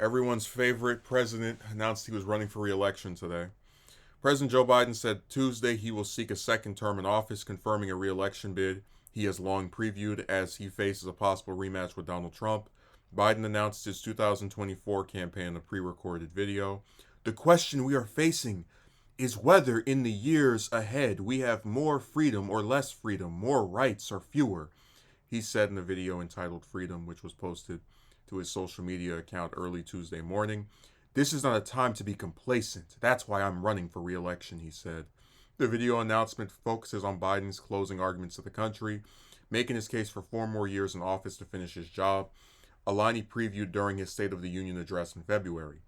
Everyone's favorite president announced he was running for re-election today. President Joe Biden said Tuesday he will seek a second term in office, confirming a re-election bid he has long previewed as he faces a possible rematch with Donald Trump. Biden announced his 2024 campaign in a pre-recorded video. The question we are facing is whether in the years ahead we have more freedom or less freedom, more rights or fewer, he said in a video entitled Freedom, which was posted to his social media account early Tuesday morning. This is not a time to be complacent. That's why I'm running for re-election, he said. The video announcement focuses on Biden's closing arguments to the country, making his case for 4 more years in office to finish his job, a line he previewed during his State of the Union address in February.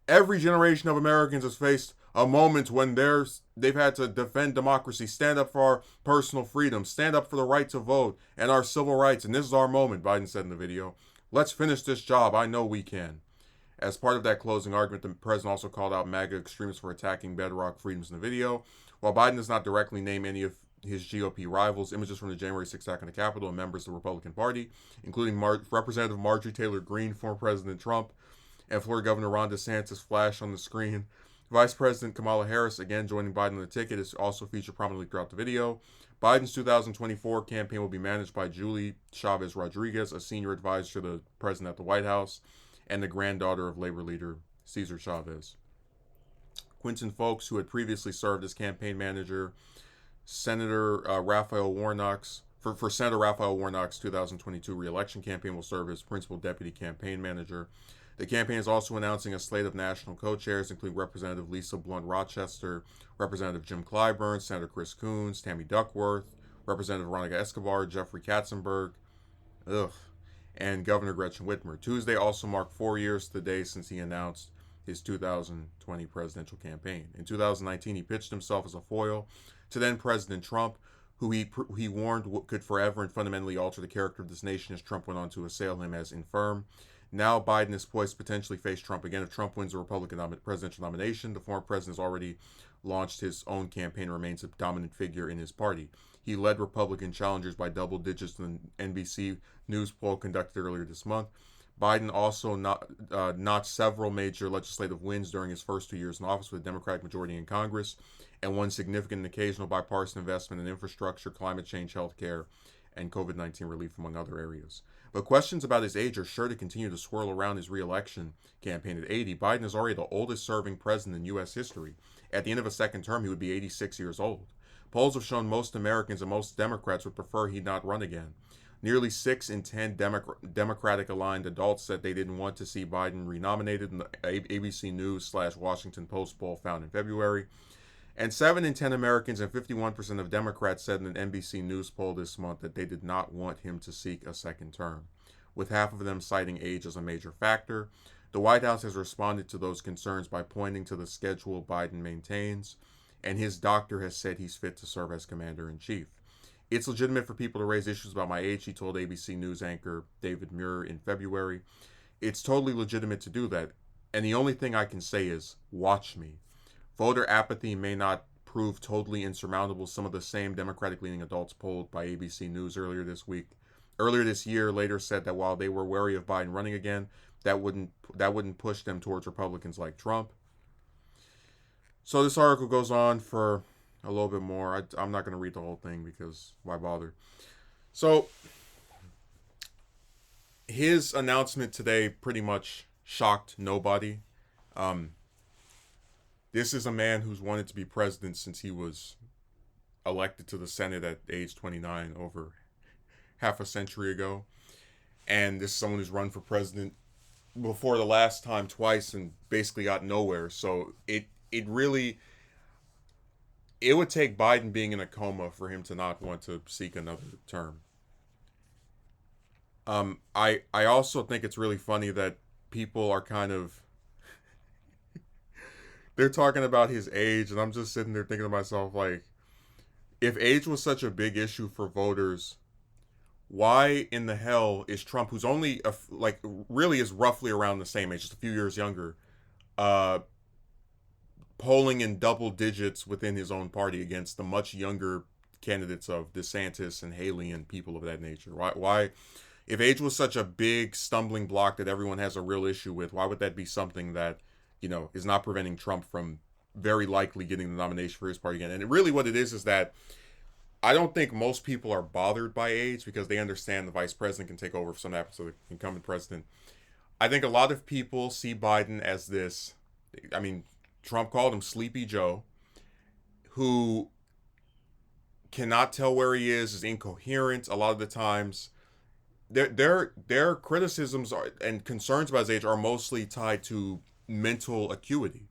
Every generation of Americans has faced a moment when they've had to defend democracy, stand up for our personal freedom, stand up for the right to vote and our civil rights, and this is our moment, Biden said in the video. Let's finish this job. I know we can. As part of that closing argument, the president also called out MAGA extremists for attacking bedrock freedoms in the video. While Biden does not directly name any of his GOP rivals, images from the January 6th attack on the Capitol and members of the Republican Party, including Representative Marjorie Taylor Greene, former President Trump, and Florida Governor Ron DeSantis, flash on the screen. Vice President Kamala Harris, again joining Biden on the ticket, is also featured prominently throughout the video. Biden's 2024 campaign will be managed by Julie Chavez Rodriguez, a senior advisor to the president at the White House, and the granddaughter of labor leader Cesar Chavez. Quinton Folks, who had previously served as campaign manager, Senator Raphael Warnock's for Senator Raphael Warnock's 2022 re-election campaign, will serve as principal deputy campaign manager. The campaign is also announcing a slate of national co-chairs, including Representative Lisa Blunt Rochester, Representative Jim Clyburn, Senator Chris Coons, Tammy Duckworth, Representative Veronica Escobar, Jeffrey Katzenberg, and Governor Gretchen Whitmer. Tuesday also marked 4 years to the day since he announced his 2020 presidential campaign. In 2019, he pitched himself as a foil to then President Trump, who he warned could forever and fundamentally alter the character of this nation, as Trump went on to assail him as infirm. Now Biden is poised to potentially face Trump again if Trump wins the Republican presidential nomination. The former president has already launched his own campaign and remains a dominant figure in his party. He led Republican challengers by double digits in an NBC News poll conducted earlier this month. Biden also notched several major legislative wins during his first 2 years in office with a Democratic majority in Congress, and won significant and occasional bipartisan investment in infrastructure, climate change, healthcare, and COVID-19 relief, among other areas. But questions about his age are sure to continue to swirl around his re-election campaign. At 80, Biden is already the oldest serving president in U.S. history. At the end of a second term, he would be 86 years old. Polls have shown most Americans and most Democrats would prefer he not run again. Nearly 6 in 10 Democratic-aligned adults said they didn't want to see Biden renominated in the ABC News/Washington Post poll found in February. And 7 in 10 Americans and 51% of Democrats said in an NBC News poll this month that they did not want him to seek a second term, with half of them citing age as a major factor. The White House has responded to those concerns by pointing to the schedule Biden maintains, and his doctor has said he's fit to serve as commander-in-chief. It's legitimate for people to raise issues about my age, he told ABC News anchor David Muir in February. It's totally legitimate to do that, and the only thing I can say is, watch me. Voter apathy may not prove totally insurmountable. Some of the same Democratic-leaning adults polled by ABC News earlier this year, later said that while they were wary of Biden running again, that wouldn't push them towards Republicans like Trump. So this article goes on for a little bit more. I'm not going to read the whole thing because why bother? So his announcement today pretty much shocked nobody. This is a man who's wanted to be president since he was elected to the Senate at age 29 over half a century ago. And this is someone who's run for president before the last time twice and basically got nowhere. So it would take Biden being in a coma for him to not want to seek another term. I also think it's really funny that people are kind of they're talking about his age, and I'm just sitting there thinking to myself, like, if age was such a big issue for voters, why in the hell is Trump, who's only really is roughly around the same age, just a few years younger, polling in double digits within his own party against the much younger candidates of DeSantis and Haley and people of that nature? Why If age was such a big stumbling block that everyone has a real issue with, why would that be something that, is not preventing Trump from very likely getting the nomination for his party again? And really what it is that I don't think most people are bothered by age because they understand the vice president can take over if something happens to the incumbent president. I think a lot of people see Biden as this. I mean, Trump called him Sleepy Joe, who cannot tell where he is incoherent a lot of the times. Their criticisms and concerns about his age are mostly tied to mental acuity.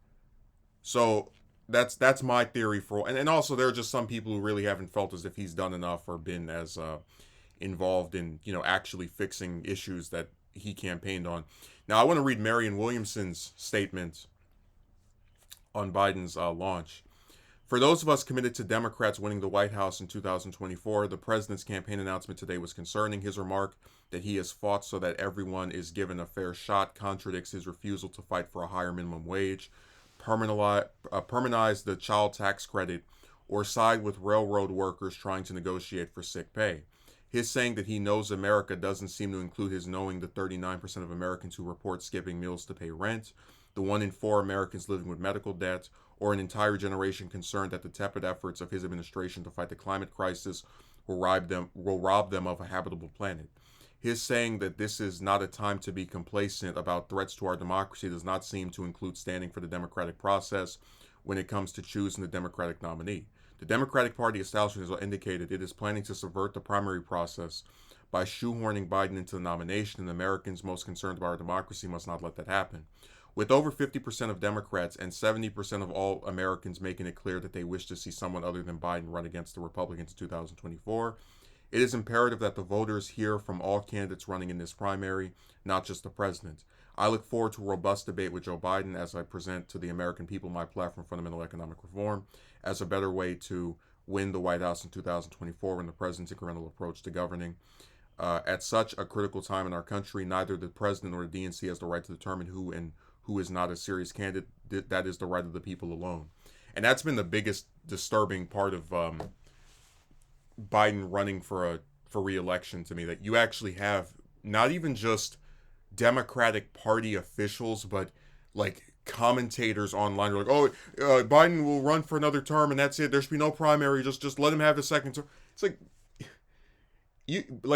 So that's my theory for, and also there are just some people who really haven't felt as if he's done enough or been as involved in actually fixing issues that he campaigned on. Now I want to read Marianne Williamson's statement on Biden's launch. For those of us committed to Democrats winning the White House in 2024, the president's campaign announcement today was concerning. His remark that he has fought so that everyone is given a fair shot contradicts his refusal to fight for a higher minimum wage, permanize the child tax credit, or side with railroad workers trying to negotiate for sick pay. His saying that he knows America doesn't seem to include his knowing the 39% of Americans who report skipping meals to pay rent, the 1 in 4 Americans living with medical debt, or an entire generation concerned that the tepid efforts of his administration to fight the climate crisis will rob them of a habitable planet. His saying that this is not a time to be complacent about threats to our democracy does not seem to include standing for the democratic process when it comes to choosing the Democratic nominee. The Democratic Party establishment has indicated it is planning to subvert the primary process by shoehorning Biden into the nomination, and Americans most concerned about our democracy must not let that happen. With over 50% of Democrats and 70% of all Americans making it clear that they wish to see someone other than Biden run against the Republicans in 2024, it is imperative that the voters hear from all candidates running in this primary, not just the president. I look forward to a robust debate with Joe Biden as I present to the American people my platform, Fundamental Economic Reform, as a better way to win the White House in 2024 when the president's incremental approach to governing. At such a critical time in our country, neither the president nor the DNC has the right to determine who and who is not a serious candidate. That is the right of the people alone. And that's been the biggest disturbing part of Biden running for re-election to me, that you actually have not even just Democratic Party officials, but like commentators online are like, oh, Biden will run for another term and that's it. There should be no primary. Just let him have his second term. It's like,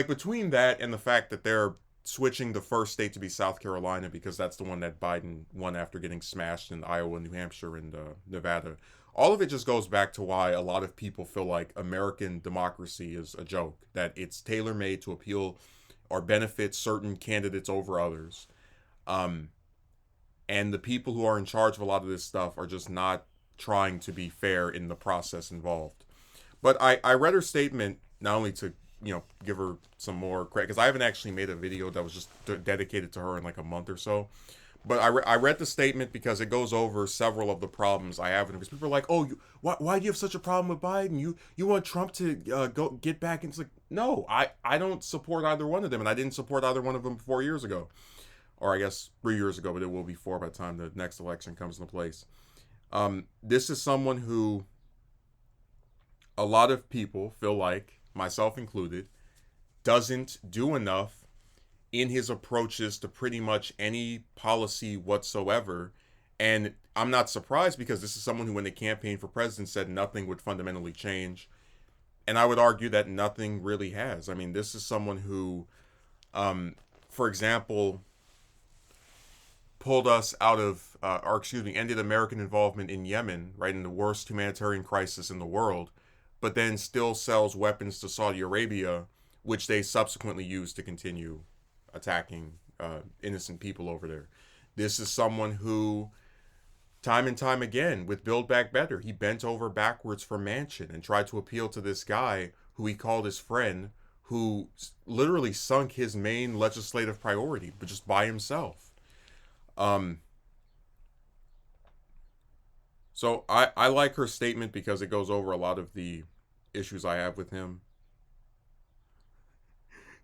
between that and the fact that they're switching the first state to be South Carolina because that's the one that Biden won after getting smashed in Iowa, New Hampshire, and Nevada. All of it just goes back to why a lot of people feel like American democracy is a joke, that it's tailor-made to appeal or benefit certain candidates over others. And the people who are in charge of a lot of this stuff are just not trying to be fair in the process involved. But I read her statement not only to give her some more credit, because I haven't actually made a video that was just dedicated to her in like a month or so. But I read the statement because it goes over several of the problems I have with it. Because people are like, oh, why do you have such a problem with Biden? You want Trump to go get back? And it's like, no, I don't support either one of them. And I didn't support either one of them 4 years ago. Or I guess 3 years ago, but it will be 4 by the time the next election comes into place. This is someone who a lot of people feel like, myself included, doesn't do enough in his approaches to pretty much any policy whatsoever. And I'm not surprised because this is someone who, when they campaigned for president, said nothing would fundamentally change. And I would argue that nothing really has. I mean, this is someone who, for example, pulled us out of, ended American involvement in Yemen, right, in the worst humanitarian crisis in the world, but then still sells weapons to Saudi Arabia, which they subsequently use to continue attacking innocent people over there. This is someone who, time and time again, with Build Back Better, he bent over backwards for Manchin and tried to appeal to this guy who he called his friend, who literally sunk his main legislative priority, but just by himself. So I like her statement because it goes over a lot of the issues I have with him.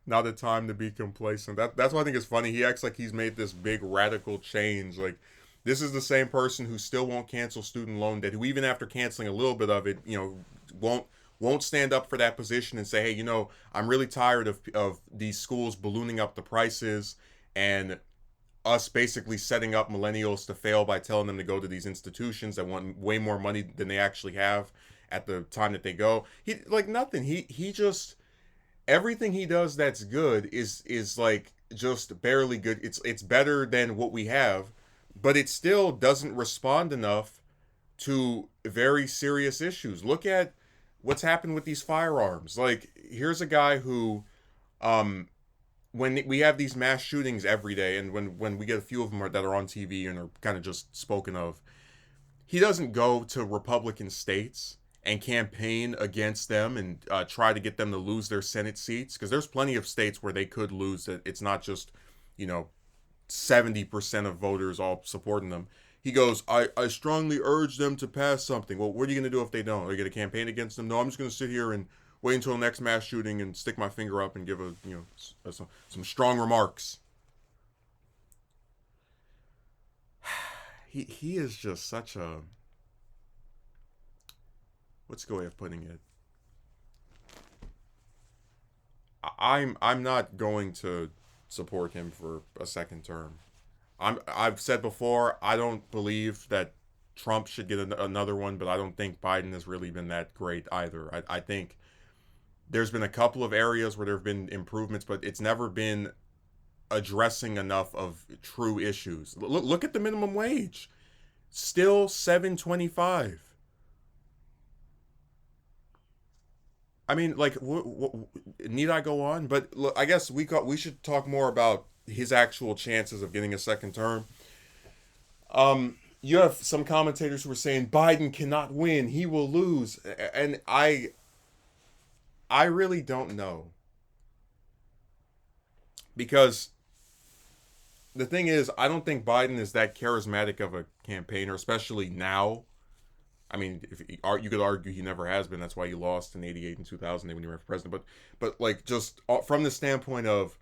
Not a time to be complacent. That's why I think it's funny. He acts like he's made this big radical change. Like, this is the same person who still won't cancel student loan debt, who even after canceling a little bit of it, won't won't stand up for that position and say, hey, I'm really tired of these schools ballooning up the prices and us basically setting up millennials to fail by telling them to go to these institutions that want way more money than they actually have at the time that they go. He like nothing. He just everything he does that's good is like just barely good. It's better than what we have, but it still doesn't respond enough to very serious issues. Look at what's happened with these firearms. Like here's a guy who um when we have these mass shootings every day, and when we get a few of them that are on TV and are kind of just spoken of, he doesn't go to Republican states and campaign against them and try to get them to lose their Senate seats, because there's plenty of states where they could lose it. It's not just 70% of voters all supporting them. He goes, I strongly urge them to pass something. Well, what are you going to do if they don't? Are you going to campaign against them? No, I'm just going to sit here and wait until the next mass shooting and stick my finger up and give some strong remarks. He is just such a, what's the way of putting it? I'm not going to support him for a second term. I've said before, I don't believe that Trump should get another one, but I don't think Biden has really been that great either. I think there's been a couple of areas where there have been improvements, but it's never been addressing enough of true issues. Look at the minimum wage. Still $7.25. I mean, like, need I go on? But look, I guess we should talk more about his actual chances of getting a second term. You have some commentators who are saying Biden cannot win; he will lose, and I really don't know, because the thing is, I don't think Biden is that charismatic of a campaigner, especially now. I mean, if you could argue he never has been. That's why he lost in '88 and 2008 when he ran for president. But like, just from the standpoint of,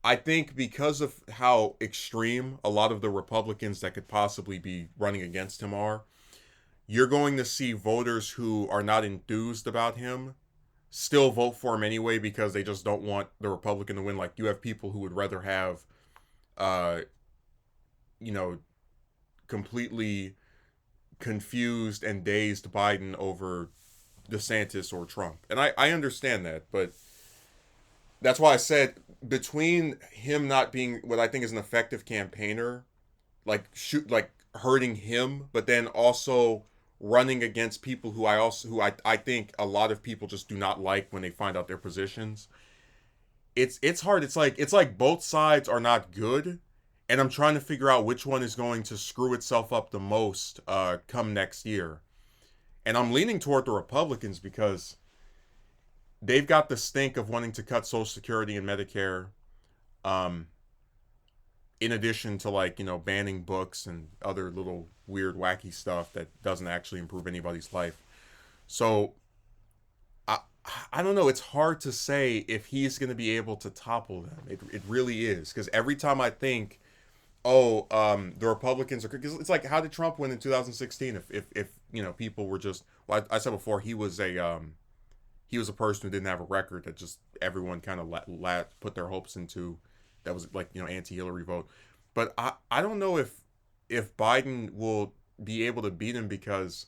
I think because of how extreme a lot of the Republicans that could possibly be running against him are, you're going to see voters who are not enthused about him still vote for him anyway, because they just don't want the Republican to win. Like, you have people who would rather have, uh, you know, completely confused and dazed Biden over DeSantis or Trump. And I understand that, but that's why I said, between him not being what I think is an effective campaigner, like hurting him, but then also running against people who I think a lot of people just do not like when they find out their positions. It's hard. It's like both sides are not good, and I'm trying to figure out which one is going to screw itself up the most come next year. And I'm leaning toward the Republicans, because they've got the stink of wanting to cut Social Security and Medicare, in addition to, like, banning books and other little weird wacky stuff that doesn't actually improve anybody's life. So I don't know. It's hard to say if he's going to be able to topple them. It really is, because every time I think, the Republicans are, because it's like, how did Trump win in 2016 if people were just, well, I said before, he was a person who didn't have a record that just everyone kind of put their hopes into, that was like, anti-Hillary vote. But I don't know if Biden will be able to beat him, because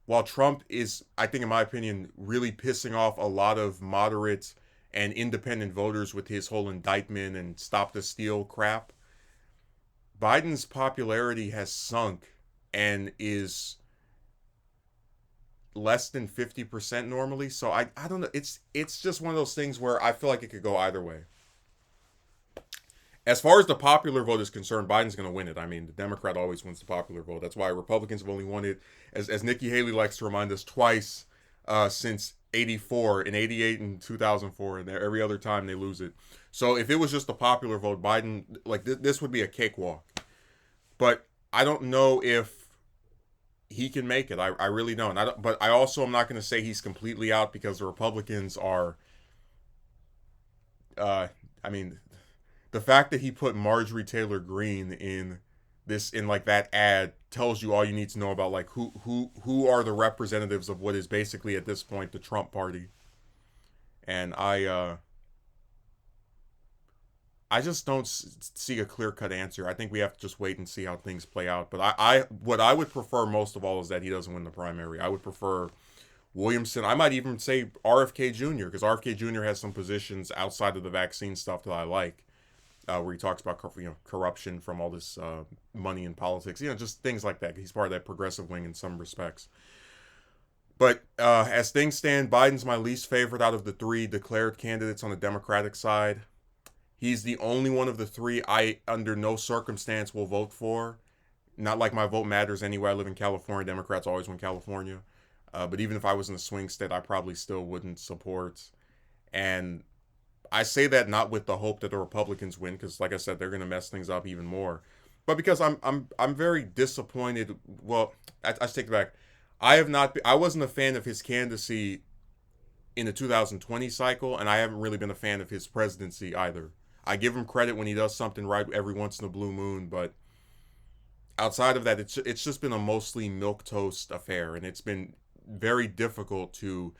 while Trump is, I think in my opinion, really pissing off a lot of moderate and independent voters with his whole indictment and stop the steal crap, Biden's popularity has sunk and is less than 50% normally. So I don't know. It's just one of those things where I feel like it could go either way. As far as the popular vote is concerned, Biden's going to win it. I mean, the Democrat always wins the popular vote. That's why Republicans have only won it, as Nikki Haley likes to remind us, twice since '84, in '88 and 2004, and every other time they lose it. So if it was just the popular vote, Biden, like, this would be a cakewalk. But I don't know if he can make it. I really don't. But I also am not going to say he's completely out, because the Republicans are, I mean, the fact that he put Marjorie Taylor Greene in this in like that ad tells you all you need to know about like who are the representatives of what is basically at this point the Trump party. And I just don't see a clear cut answer. I think we have to just wait and see how things play out. But I what I would prefer most of all is that he doesn't win the primary. I would prefer Williamson. I might even say RFK Jr. because RFK Jr. has some positions outside of the vaccine stuff that I like, where he talks about corruption from all this money in politics. Just things like that. He's part of that progressive wing in some respects. But as things stand, Biden's my least favorite out of the three declared candidates on the Democratic side. He's the only one of the three I, under no circumstance, will vote for. Not like my vote matters anyway. I live in California. Democrats always win California. But even if I was in a swing state, I probably still wouldn't support. And I say that not with the hope that the Republicans win, because like I said, they're going to mess things up even more. But because I'm very disappointed. Well, I take it back. I wasn't a fan of his candidacy in the 2020 cycle, and I haven't really been a fan of his presidency either. I give him credit when he does something right every once in a blue moon, but outside of that, it's just been a mostly milquetoast affair, and it's been very difficult to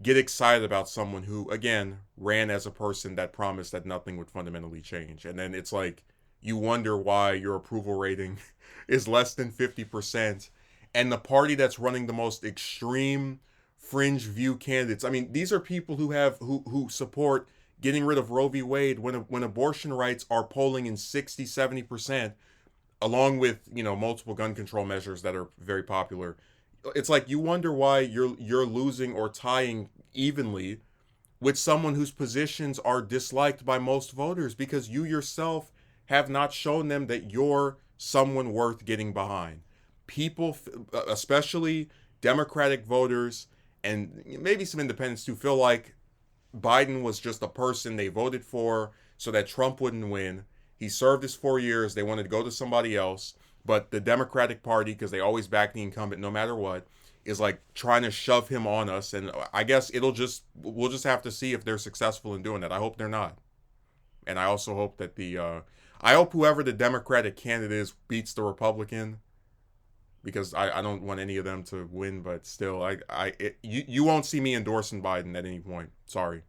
get excited about someone who, again, ran as a person that promised that nothing would fundamentally change. And then it's like you wonder why your approval rating is less than 50%, and the party that's running the most extreme fringe view candidates. I mean, these are people who support getting rid of Roe v. Wade when abortion rights are polling in 60-70%, along with multiple gun control measures that are very popular. It's like you wonder why you're losing or tying evenly with someone whose positions are disliked by most voters, because you yourself have not shown them that you're someone worth getting behind. People, especially Democratic voters and maybe some independents too, feel like Biden was just a person they voted for so that Trump wouldn't win. He served his 4 years. They wanted to go to somebody else. But the Democratic Party, because they always back the incumbent no matter what, is like trying to shove him on us. And I guess we'll just have to see if they're successful in doing that. I hope they're not. And I also hope that I hope whoever the Democratic candidate is beats the Republican, because I don't want any of them to win. But still, you won't see me endorsing Biden at any point. Sorry.